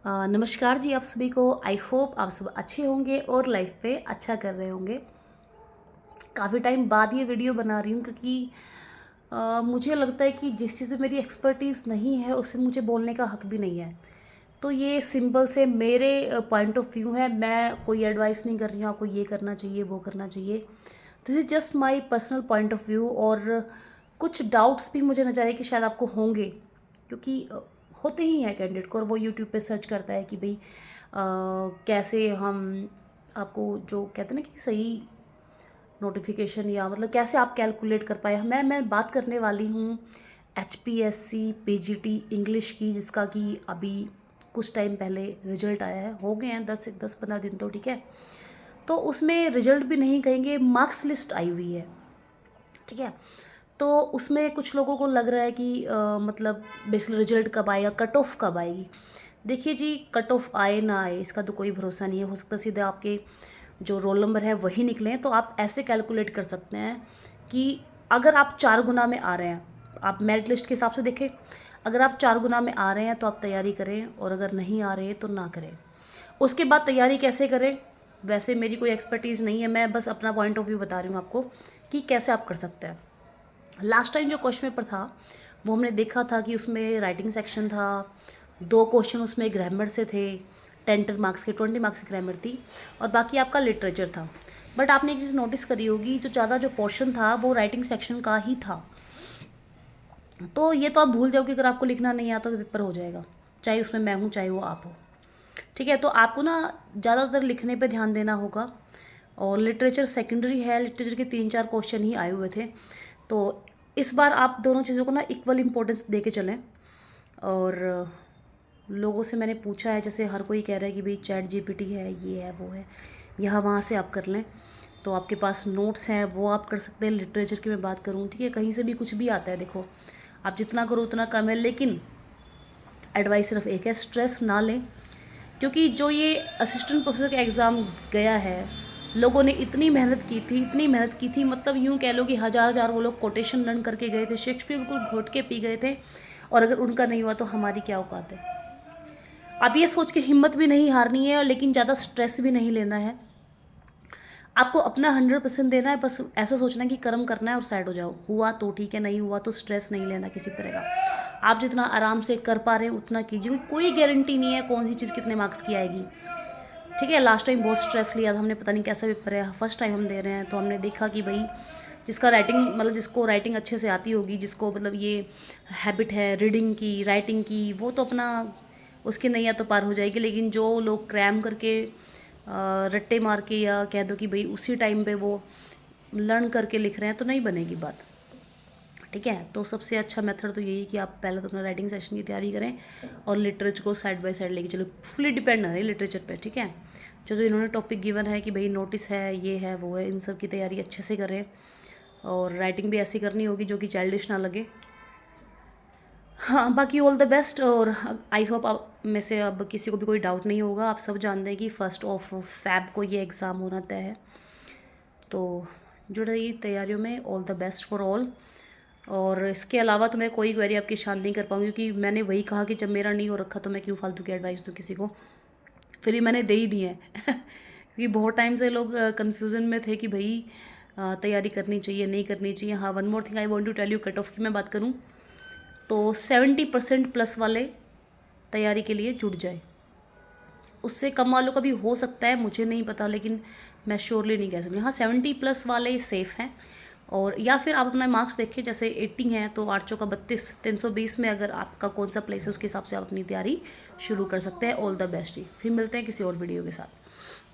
नमस्कार जी आप सभी को। आई होप आप सब अच्छे होंगे और लाइफ पे अच्छा कर रहे होंगे। काफ़ी टाइम बाद ये वीडियो बना रही हूँ क्योंकि मुझे लगता है कि जिस चीज़ में मेरी एक्सपर्टीज़ नहीं है उससे मुझे बोलने का हक भी नहीं है। तो ये सिंपल से मेरे पॉइंट ऑफ व्यू है। मैं कोई एडवाइस नहीं कर रही हूँ आपको ये करना चाहिए वो करना चाहिए। This is just my personal point of view. और कुछ डाउट्स भी मुझे नजर आए कि शायद आपको होंगे क्योंकि होते ही हैं कैंडिडेट को, और वो यूट्यूब पे सर्च करता है कि भाई कैसे हम आपको जो कहते हैं ना कि सही नोटिफिकेशन या मतलब कैसे आप कैलकुलेट कर पाए। मैं बात करने वाली हूँ HPSC PGT इंग्लिश की, जिसका कि अभी कुछ टाइम पहले रिजल्ट आया है। हो गए हैं 10-15 दिन तो ठीक है। तो उसमें रिजल्ट भी नहीं कहेंगे, मार्क्स लिस्ट आई हुई है, ठीक है। तो उसमें कुछ लोगों को लग रहा है कि मतलब बेसिकली रिजल्ट कब आएगा, कट ऑफ कब आएगी। देखिए जी, कट ऑफ आए ना आए इसका तो कोई भरोसा नहीं है। हो सकता है सीधे आपके जो रोल नंबर है वही निकले। तो आप ऐसे कैलकुलेट कर सकते हैं कि अगर आप 4 गुना में आ रहे हैं, आप मेरिट लिस्ट के हिसाब से देखें, अगर आप 4 गुना में आ रहे हैं तो आप तैयारी करें, और अगर नहीं आ रहे तो ना करें। उसके बाद तैयारी कैसे करें, वैसे मेरी कोई एक्सपर्टीज़ नहीं है, मैं बस अपना पॉइंट ऑफ व्यू बता रही हूँ आपको कि कैसे आप कर सकते हैं। लास्ट टाइम जो क्वेश्चन पेपर था वो हमने देखा था कि उसमें राइटिंग सेक्शन था, 2 क्वेश्चन उसमें ग्रामर से थे, 10 मार्क्स के, 20 मार्क्स की ग्रामर थी, और बाकी आपका लिटरेचर था। बट आपने एक चीज़ नोटिस करी होगी, जो ज़्यादा जो पोर्शन था वो राइटिंग सेक्शन का ही था। तो ये तो आप भूल जाओ कि अगर आपको लिखना नहीं आता तो पेपर हो जाएगा, चाहे उसमें मैं हूँ चाहे वो आप हो, ठीक है। तो आपको ना ज़्यादातर लिखने पे ध्यान देना होगा। और लिटरेचर सेकेंडरी है, लिटरेचर के 3-4 क्वेश्चन ही आए हुए थे। तो इस बार आप दोनों चीज़ों को ना इक्वल इम्पोर्टेंस दे के चलें। और लोगों से मैंने पूछा है, जैसे हर कोई कह रहा है कि भाई ChatGPT है, ये है वो है, यहाँ वहाँ से आप कर लें। तो आपके पास नोट्स हैं वो आप कर सकते हैं। लिटरेचर की मैं बात करूँ, ठीक है, कहीं से भी कुछ भी आता है। देखो, आप जितना करो उतना कम है, लेकिन एडवाइस सिर्फ एक है, स्ट्रेस ना लें। क्योंकि जो ये असिस्टेंट प्रोफेसर का एग्ज़ाम गया है, लोगों ने इतनी मेहनत की थी, इतनी मेहनत की थी, मतलब यूँ कह लो कि हज़ार हज़ार वो लोग कोटेशन लर्न करके गए थे, शेक्सपियर बिल्कुल घोट के पी गए थे। और अगर उनका नहीं हुआ तो हमारी क्या औकात है। अब ये सोच के हिम्मत भी नहीं हारनी है, लेकिन ज़्यादा स्ट्रेस भी नहीं लेना है। आपको अपना 100% देना है, बस ऐसा सोचना है कि कर्म करना है और साइड हो जाओ। हुआ तो ठीक है, नहीं हुआ तो स्ट्रेस नहीं लेना किसी तरह का। आप जितना आराम से कर पा रहे हैं उतना कीजिए। कोई गारंटी नहीं है कौन सी चीज़ कितने मार्क्स की आएगी, ठीक है। लास्ट टाइम बहुत स्ट्रेस लिया था हमने, पता नहीं कैसा पेपर है, फर्स्ट टाइम हम दे रहे हैं। तो हमने देखा कि भाई जिसका राइटिंग मतलब जिसको राइटिंग अच्छे से आती होगी, जिसको मतलब ये हैबिट है रीडिंग की राइटिंग की, वो तो अपना उसकी नैया तो पार हो जाएगी। लेकिन जो लोग क्रैम करके रट्टे मार के, या कह दो कि भाई उसी टाइम पे वो लर्न करके लिख रहे हैं, तो नहीं बनेगी बात, ठीक है। तो सबसे अच्छा मेथड तो यही है कि आप पहले तो अपना राइटिंग सेशन की तैयारी करें और लिटरेचर को साइड बाय साइड लेके चलो। फुली डिपेंड ना रहे लिटरेचर पे, ठीक है। जो जो इन्होंने टॉपिक गिवन है कि भाई नोटिस है, ये है वो है, इन सब की तैयारी अच्छे से करें। और राइटिंग भी ऐसी करनी होगी जो कि चाइल्डिश ना लगे। हाँ, बाकी ऑल द बेस्ट। और आई होप आप में से अब किसी को भी कोई डाउट नहीं होगा। आप सब जानते हैं कि 1 फैब को ये एग्ज़ाम होना तय है। तो जुड़े रहिए तैयारियों में। All the best for all. और इसके अलावा तो मैं कोई क्वेरी आपकी शांत नहीं कर पाऊँगी, क्योंकि मैंने वही कहा कि जब मेरा नहीं हो रखा तो मैं क्यों फालतू की एडवाइस दूँ किसी को। फिर भी मैंने दे ही दी है क्योंकि बहुत टाइम से लोग कन्फ्यूज़न में थे कि भाई तैयारी करनी चाहिए नहीं करनी चाहिए। हाँ, one more thing I want to tell you, cut off की मैं बात करूँ तो 70% प्लस वाले तैयारी के लिए जुट जाए। उससे कम वालों का भी हो सकता है, मुझे नहीं पता, लेकिन मैं श्योरली नहीं कह सकती। हाँ, 70+ वाले सेफ़ हैं। और या फिर आप अपना मार्क्स देखिए, जैसे 80 हैं तो 800 का 32, 320 में अगर आपका कौन सा प्लेस है उसके हिसाब से आप अपनी तैयारी शुरू कर सकते हैं। ऑल द बेस्ट जी। फिर मिलते हैं किसी और वीडियो के साथ।